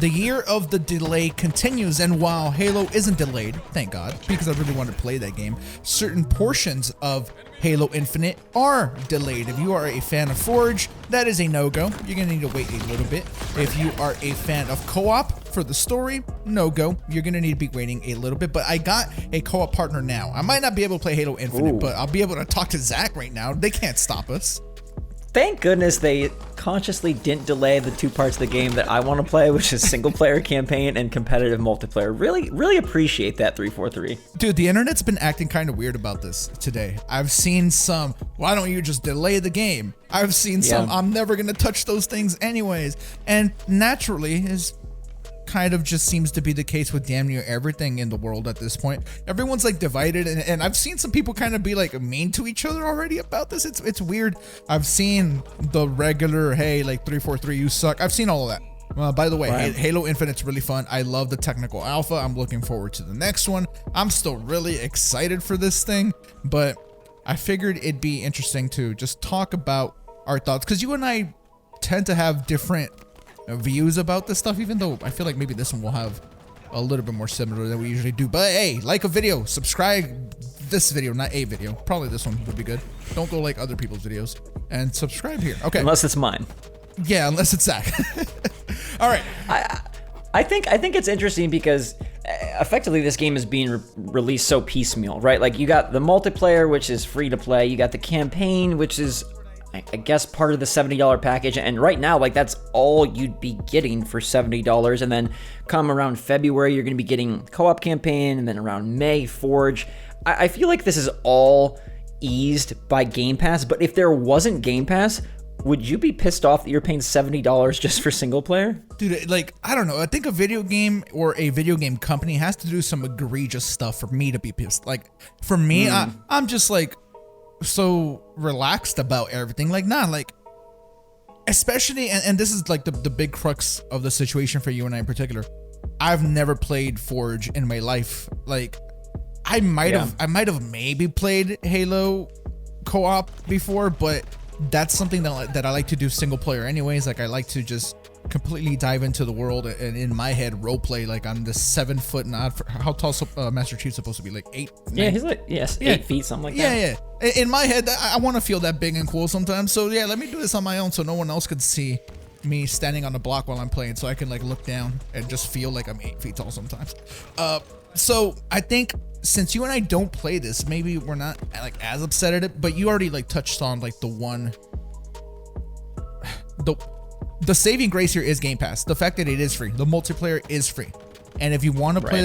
The year of the delay continues, and while Halo isn't delayed, thank God, because I really wanted to play that game, certain portions of Halo Infinite are delayed. If you are a fan of Forge, that is a no-go. You're gonna need to wait a little bit. If you are a fan of co-op for the story, no-go. You're gonna need to be waiting a little bit, but I got a co-op partner now. I might not be able to play Halo Infinite, but I'll be able to talk to Zach right now. They can't stop us. Thank goodness they consciously didn't delay the two parts of the game that I want to play, which is single-player campaign and competitive multiplayer. Really appreciate that, 343. Dude, the internet's been acting kind of weird about this today. I've seen some, why don't you just delay the game? I've seen some, I'm never going to touch those things anyways. And naturally, is kind of just seems to be the case with damn near everything in the world at this point. Everyone's like divided, and I've seen some people kind of be like mean to each other already about this. It's weird. I've seen the regular, hey, like 343, you suck. I've seen all of that. By the way, Halo Infinite's really fun. I love the technical alpha. I'm looking forward to the next one. I'm still really excited for this thing, but I figured it'd be interesting to just talk about our thoughts, because you and I tend to have different views about this stuff, even though I feel like maybe this one will have a little bit more similar than we usually do. But hey, like a video, subscribe this video, not a video. Probably this one would be good. Don't go like other people's videos, and subscribe here. Okay. Unless it's mine. Yeah, unless it's Zach. All right. I think it's interesting because effectively this game is being released so piecemeal, right? Like you got the multiplayer, which is free to play. You got the campaign, which is, I guess, part of the $70 package. And right now, like, that's all you'd be getting for $70. And then come around February, you're going to be getting co-op campaign. And then around May, Forge. I feel like this is all eased by Game Pass. But if there wasn't Game Pass, would you be pissed off that you're paying $70 just for single player? Dude, like, I don't know. I think a video game or a video game company has to do some egregious stuff for me to be pissed. Like, for me, I'm just like, so relaxed about everything. Like, nah, like, especially, and this is like the big crux of the situation for you and I in particular. I've never played Forge in my life. Like, I might have maybe played Halo co-op before, but that's something that I like to do single player anyways. Like, I like to just completely dive into the world and in my head role play like I'm this 7 foot and odd. How tall Master Chief's supposed to be? Like 8? Yeah, he's like 8 feet, something like that. Yeah. In my head, I want to feel that big and cool sometimes. So yeah, let me do this on my own so no one else could see me standing on the block while I'm playing, so I can like look down and just feel like I'm 8 feet tall sometimes. So I think since you and I don't play this, maybe we're not like as upset at it, but you already like touched on like the saving grace here is Game Pass. The fact that it is free, the multiplayer is free, and if you want to play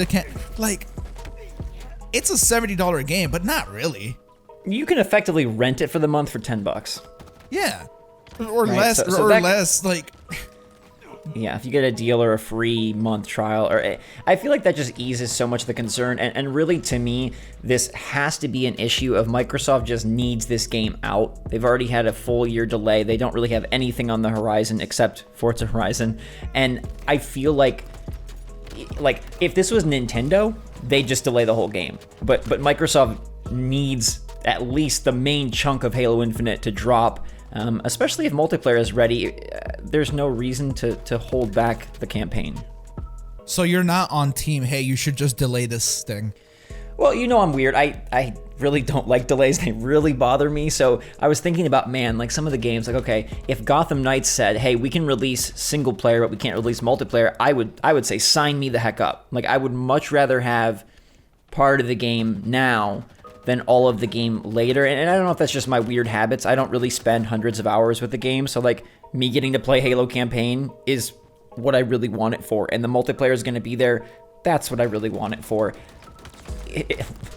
it's a $70 game, but not really. You can effectively rent it for the month for $10. Yeah, or less, less. Like, yeah, if you get a deal or a free month trial, or I feel like that just eases so much of the concern. And really, to me, this has to be an issue of Microsoft just needs this game out. They've already had a full year delay. They don't really have anything on the horizon except Forza Horizon. And I feel like if this was Nintendo, they'd just delay the whole game. But Microsoft needs at least the main chunk of Halo Infinite to drop. Especially if multiplayer is ready, there's no reason to hold back the campaign. So you're not on team, hey, you should just delay this thing? Well, you know I'm weird. I really don't like delays. They really bother me. So I was thinking about, like some of the games, like, okay, if Gotham Knights said, hey, we can release single player, but we can't release multiplayer, I would say sign me the heck up. Like, I would much rather have part of the game now than all of the game later. And I don't know if that's just my weird habits. I don't really spend hundreds of hours with the game. So like me getting to play Halo campaign is what I really want it for. And the multiplayer is going to be there. That's what I really want it for.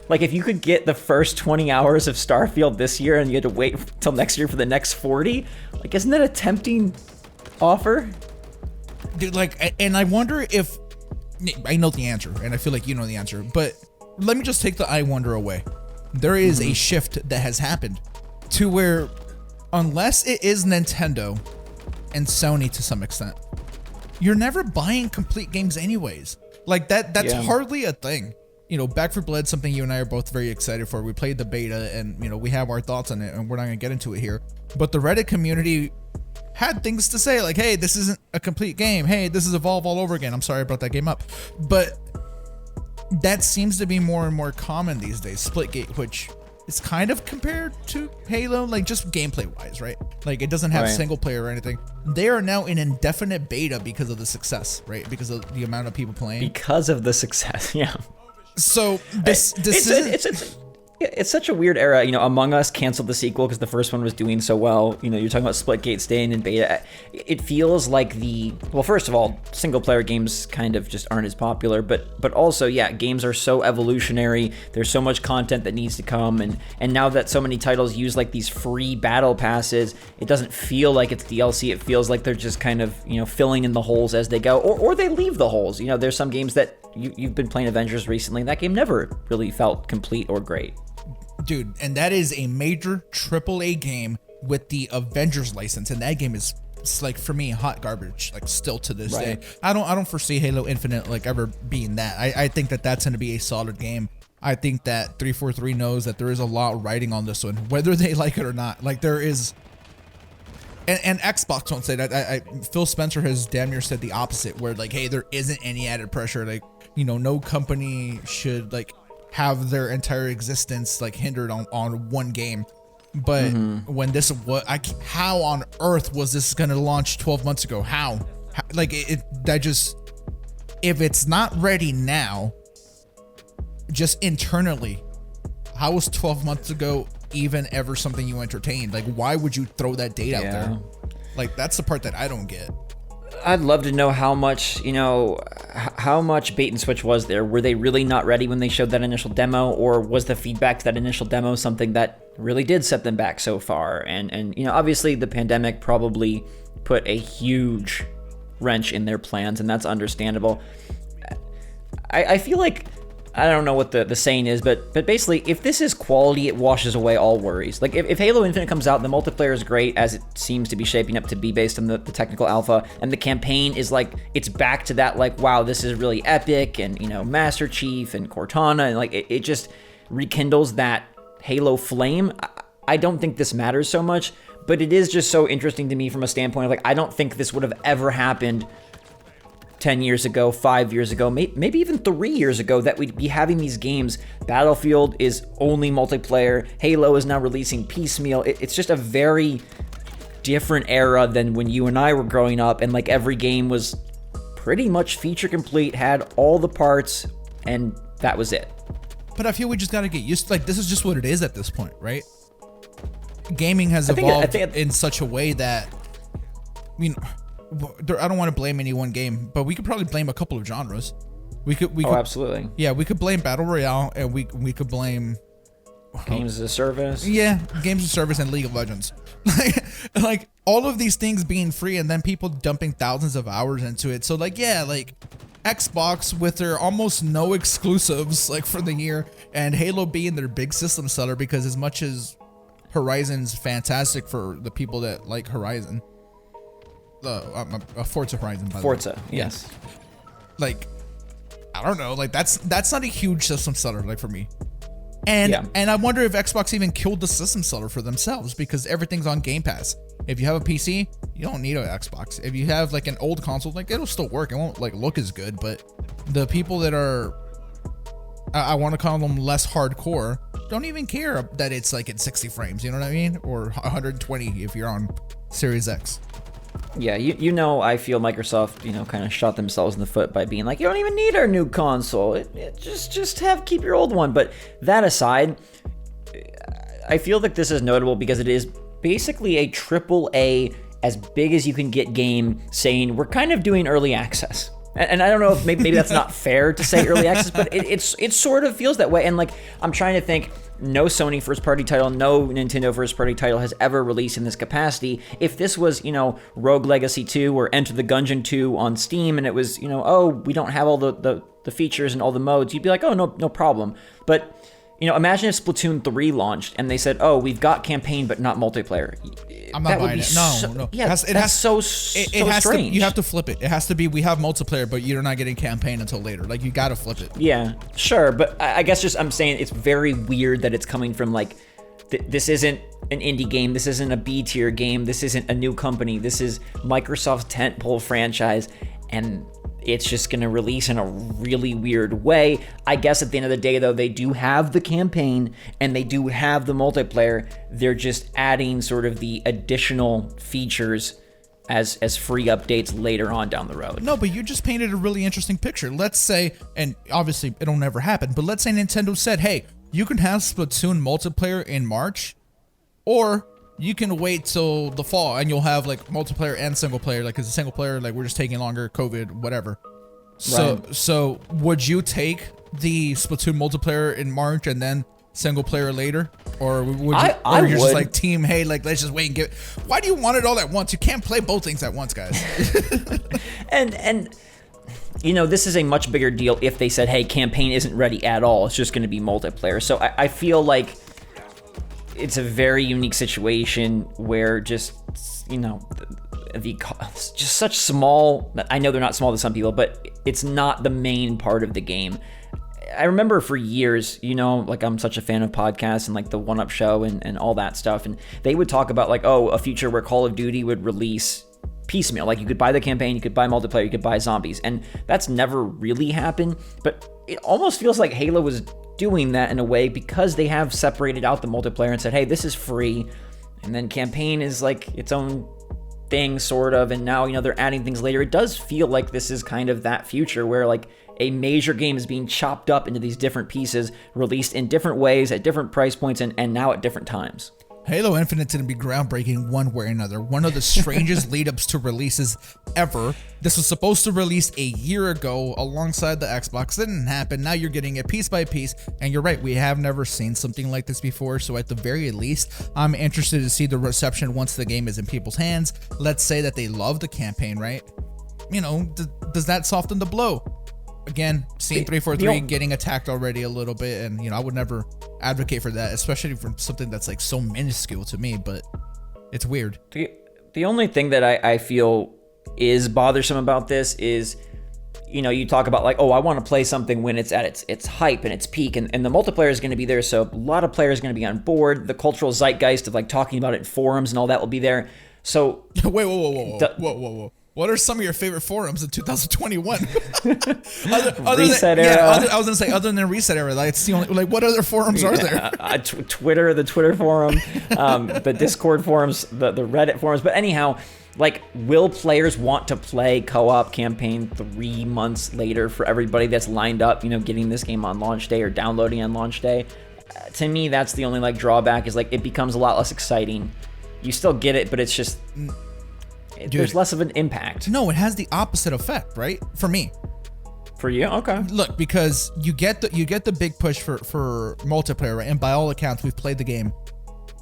Like if you could get the first 20 hours of Starfield this year and you had to wait till next year for the next 40, like, isn't that a tempting offer? Dude, like, and I wonder if, I know the answer and I feel like you know the answer, but let me just take the I wonder away. There is a shift that has happened to where, unless it is Nintendo and Sony to some extent, you're never buying complete games anyways. Like that's hardly a thing. Back 4 Blood, something you and I are both very excited for. We played the beta, and we have our thoughts on it, and we're not gonna get into it here. But the Reddit community had things to say, like, hey, this isn't a complete game. Hey, this is Evolve all over again. I'm sorry I brought that game up, but that seems to be more and more common these days. Splitgate, which is kind of compared to Halo, like just gameplay wise, right? Like it doesn't have single player or anything. They are now in indefinite beta because of the success, right? Because of the amount of people playing. Because of the success, yeah. So it's such a weird era. Among Us canceled the sequel because the first one was doing so well. You're talking about Splitgate staying in beta. It feels like first of all, single player games kind of just aren't as popular, but also, yeah, games are so evolutionary. There's so much content that needs to come, and now that so many titles use like these free battle passes, it doesn't feel like it's DLC. It feels like they're just kind of, filling in the holes as they go, or they leave the holes. There's some games that you've been playing Avengers recently. That game never really felt complete or great. Dude, and that is a major AAA game with the Avengers license, and that game is, it's like, for me, hot garbage, like still to this day. I don't foresee Halo Infinite like ever being that. I think that that's going to be a solid game. I think that 343 knows that there is a lot riding on this one, whether they like it or not. Like there is, and Xbox won't say that. Phil Spencer has damn near said the opposite, where like, hey, there isn't any added pressure. Like, no company should like have their entire existence like hindered on one game. But when this, how on earth was this gonna launch 12 months ago? How like if it's not ready now, just internally, how was 12 months ago even ever something you entertained? Like, why would you throw that date out there? Like, that's the part that I don't get. I'd love to know how much, how much bait and switch was there. Were they really not ready when they showed that initial demo, or was the feedback to that initial demo something that really did set them back so far? And obviously the pandemic probably put a huge wrench in their plans, and that's understandable. I feel like, I don't know what the saying is, but basically, if this is quality, it washes away all worries. Like, if Halo Infinite comes out, the multiplayer is great, as it seems to be shaping up to be based on the technical alpha, and the campaign is like, it's back to that, like, wow, this is really epic, and, Master Chief and Cortana, and, like, it just rekindles that Halo flame. I don't think this matters so much, but it is just so interesting to me from a standpoint of, like, I don't think this would have ever happened 10 years ago, 5 years ago, maybe even 3 years ago, that we'd be having these games. Battlefield is only multiplayer. Halo is now releasing piecemeal. It's just a very different era than when you and I were growing up, and like every game was pretty much feature complete, had all the parts, and that was it. But I feel we just got to get used to, like, this is just what it is at this point, right? Gaming has evolved in such a way that, I don't want to blame any one game, but we could probably blame a couple of genres. We could absolutely. Yeah, we could blame Battle Royale, and we could blame Games as a Service. Yeah, Games as a Service and League of Legends. like all of these things being free, and then people dumping thousands of hours into it. So like, yeah, like Xbox with their almost no exclusives like for the year, and Halo being their big system seller, because as much as Horizon's fantastic for the people that like Horizon. Forza Horizon, by the way. Forza, yes. Like, I don't know, like that's not a huge system seller, like, for me. And I wonder if Xbox even killed the system seller for themselves, because everything's on Game Pass. If you have a PC, you don't need an Xbox. If you have like an old console, like, it'll still work. It won't like look as good, but the people that are, I want to call them less hardcore, don't even care that it's like at 60 frames, you know what I mean? Or 120 if you're on Series X. Yeah, I feel Microsoft, kind of shot themselves in the foot by being like, you don't even need our new console. Keep your old one. But that aside, I feel that this is notable because it is basically a AAA, as big as you can get game, saying we're kind of doing early access. And I don't know if maybe that's not fair to say early access, but it sort of feels that way. And like, I'm trying to think, no Sony first-party title, no Nintendo first-party title has ever released in this capacity. If this was, Rogue Legacy 2 or Enter the Gungeon 2 on Steam, and it was, we don't have all the features and all the modes, you'd be like, oh, no problem. But imagine if Splatoon 3 launched and they said, "Oh, we've got campaign but not multiplayer." I'm not buying it. No. Yeah, it has so strange. You have to flip it. It has to be, we have multiplayer, but you're not getting campaign until later. Like, you gotta flip it. Yeah, sure, but I guess just I'm saying it's very weird that it's coming from like, this isn't an indie game. This isn't a B tier game. This isn't a new company. This is Microsoft's tentpole franchise, and it's just going to release in a really weird way. I guess at the end of the day, though, they do have the campaign and they do have the multiplayer. They're just adding sort of the additional features as free updates later on down the road. No, but you just painted a really interesting picture. Let's say, and obviously it'll never happen, but let's say Nintendo said, hey, you can have Splatoon multiplayer in March, or you can wait till the fall and you'll have like multiplayer and single player. Like, it's a single player, like we're just taking longer, COVID, whatever. So would you take the Splatoon multiplayer in March and then single player later? Or would you, I you're would. just like, team, hey, like, let's just wait and get, why do you want it all at once? You can't play both things at once, guys. and this is a much bigger deal if they said, hey, campaign isn't ready at all. It's just going to be multiplayer. So I feel like it's a very unique situation where just, just such small, I know they're not small to some people, but it's not the main part of the game. I remember for years, like I'm such a fan of podcasts and like the One Up Show and all that stuff. And they would talk about like, a future where Call of Duty would release piecemeal. Like, you could buy the campaign, you could buy multiplayer, you could buy zombies. And that's never really happened. But it almost feels like Halo was doing that in a way because they have separated out the multiplayer and said, hey, this is free. And then campaign is like its own thing, sort of. And now, they're adding things later. It does feel like this is kind of that future where like a major game is being chopped up into these different pieces, released in different ways at different price points and now at different times. Halo Infinite's going to be groundbreaking one way or another. One of the strangest lead-ups to releases ever. This was supposed to release a year ago alongside the Xbox. It didn't happen. Now you're getting it piece by piece. And you're right, we have never seen something like this before. So at the very least, I'm interested to see the reception once the game is in people's hands. Let's say that they love the campaign, right? Does that soften the blow? Again, seeing 343 getting attacked already a little bit, and I would never advocate for that, especially for something that's like so minuscule to me, but it's weird. The only thing that I feel is bothersome about this is, you talk about like, I want to play something when it's at its hype and its peak, and the multiplayer is going to be there, so a lot of players are going to be on board. The cultural zeitgeist of like talking about it in forums and all that will be there. So whoa. What are some of your favorite forums in 2021? Reset era. I was gonna say, other than Reset era, like it's the only, like, what other forums are there? Twitter, the Twitter forum, the Discord forums, the Reddit forums. But anyhow, like, will players want to play co-op campaign 3 months later for everybody that's lined up, getting this game on launch day or downloading on launch day? To me, that's the only like drawback, is like it becomes a lot less exciting. You still get it, but it's just. Dude, there's less of an impact. No, it has the opposite effect, right? For me. For you? Okay. Look, because you get the big push for multiplayer, right? And by all accounts, we've played the game.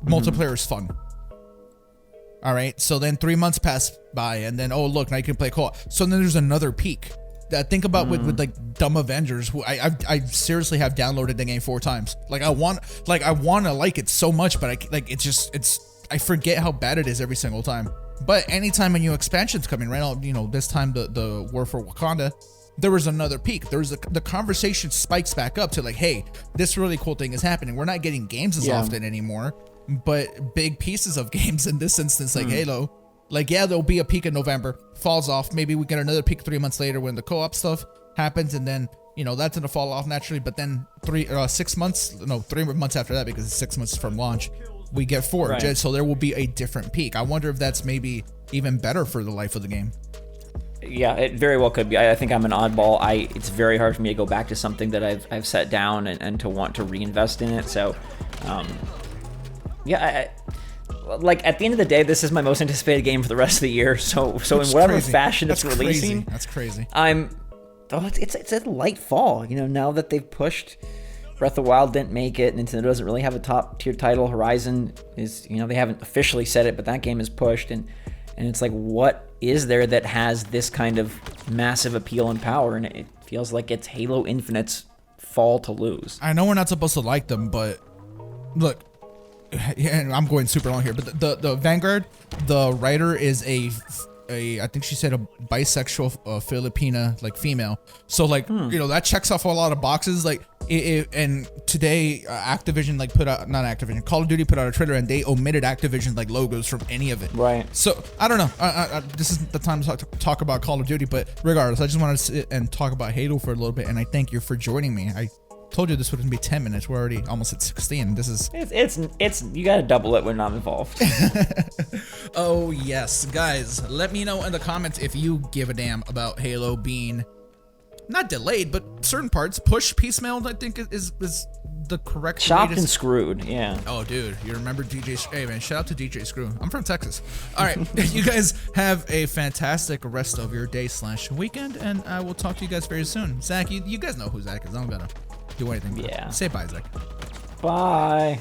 Multiplayer is fun. All right. So then 3 months pass by, and then look, now you can play co-op. So then there's another peak. Think about with like Dumb Avengers, who I seriously have downloaded the game 4 times. Like I want to like it so much, but I forget how bad it is every single time. But anytime a new expansion's coming, right? This time the War for Wakanda, there was another peak. The conversation spikes back up to like, hey, this really cool thing is happening. We're not getting games as often anymore, but big pieces of games in this instance, like Halo. Like, there'll be a peak in November, falls off. Maybe we get another peak 3 months later when the co-op stuff happens, and then that's gonna fall off naturally. But then 3 months after that, because it's 6 months from launch, we get Forge, right. So there will be a different peak. I wonder if that's maybe even better for the life of the game. Yeah, it very well could be. I think I'm an oddball. It's very hard for me to go back to something that I've set down and to want to reinvest in it. So, like at the end of the day, this is my most anticipated game for the rest of the year. So in whatever fashion it's releasing, that's crazy. It's a light fall. Now that they've pushed. Breath of the Wild didn't make it. Nintendo doesn't really have a top tier title. Horizon is, they haven't officially said it, but that game is pushed. And it's like, what is there that has this kind of massive appeal and power? And it feels like it's Halo Infinite's fall to lose. I know we're not supposed to like them, but look, yeah, and I'm going super long here, but the Vanguard, the writer is a I think she said a bisexual Filipina, like female. So like, you know, that checks off a lot of boxes. Like and today Activision like put out, not Activision, Call of Duty put out a trailer and they omitted Activision like logos from any of it. Right. So I don't know. This isn't the time to talk about Call of Duty, but regardless, I just wanted to sit and talk about Halo for a little bit. And I thank you for joining me. I told you this wouldn't be 10 minutes. We're already almost at 16. This is it's you gotta double it when I'm involved. Oh yes, guys, let me know in the comments if you give a damn about Halo being not delayed, but certain parts pushed. Piecemeal, I think is the correct Chopped way to and screwed. Yeah. Oh dude, you remember DJ? Hey man, shout out to DJ Screw. I'm from Texas. All right, you guys have a fantastic rest of your day / weekend, and I will talk to you guys very soon. Zach, you guys know who Zach is. I don't gotta do anything. Yeah. Say bye, Zach. Bye.